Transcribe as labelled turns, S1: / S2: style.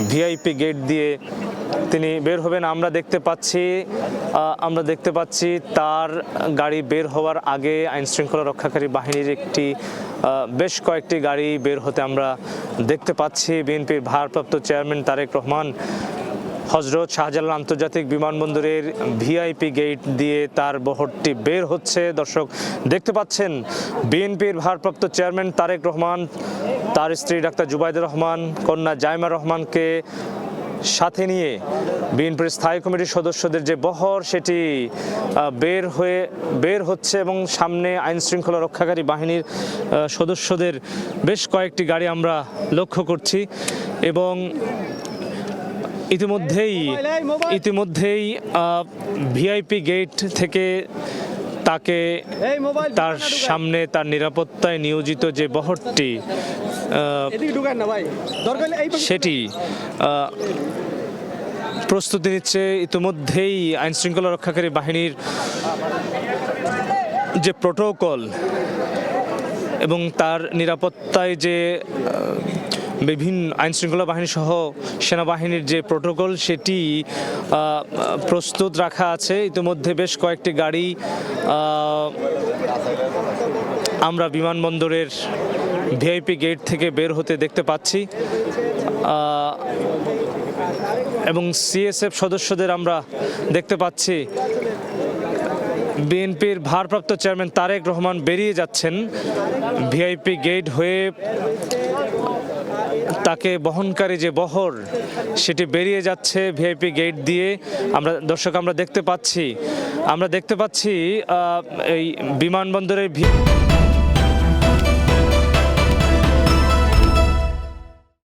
S1: VIP gate দিয়ে তিনি বের হবেন। আমরা দেখতে পাচ্ছি তার গাড়ি বের হওয়ার আগে আইনশৃঙ্খলা রক্ষাকারী বাহিনীর বেশ কয়েকটি গাড়ি বের হতে আমরা দেখতে পাচ্ছি। বিএনপির ভারপ্রাপ্ত চেয়ারম্যান তারেক রহমান হযরত শাহজালাল আন্তর্জাতিক বিমানবন্দরের ভিআইপি গেট দিয়ে তার বহরটি বের হচ্ছে। দর্শক দেখতে পাচ্ছেন বিএনপির ভারপ্রাপ্ত চেয়ারম্যান তারেক রহমান তার স্ত্রী ডাক্তার জুবাইদা রহমান, কন্যা জাইমা রহমানকে সাথে নিয়ে বিএনপির স্থায়ী কমিটির সদস্যদের যে বহর সেটি বের হচ্ছে এবং সামনে আইনশৃঙ্খলা রক্ষাকারী বাহিনীর সদস্যদের বেশ কয়েকটি গাড়ি আমরা লক্ষ্য করছি এবং ইতিমধ্যেই ভিআইপি গেট থেকে তার সামনে তার নিরাপত্তায় নিয়োজিত যে বহরটি সেটি প্রস্তুতি নিচ্ছে। ইতিমধ্যেই আইনশৃঙ্খলা রক্ষাকারী বাহিনীর যে প্রোটোকল এবং তার নিরাপত্তায় যে বিভিন্ন আইনশৃঙ্খলা বাহিনী সহ সেনাবাহিনীর যে প্রোটোকল সেটি প্রস্তুত রাখা আছে। ইতিমধ্যে বেশ কয়েকটি গাড়ি আমরা বিমানবন্দরের ভিআইপি গেট থেকে বের হতে দেখতে পাচ্ছি এবং সিএসএফ সদস্যদের আমরা দেখতে পাচ্ছি। বিএনপির ভারপ্রাপ্ত চেয়ারম্যান তারেক রহমান বেরিয়ে যাচ্ছেন ভিআইপি গেট হয়ে। তাকে বহনকারী যে বহর সেটি বেরিয়ে যাচ্ছে ভিআইপি গেট দিয়ে। আমরা দেখতে পাচ্ছি এই বিমানবন্দরের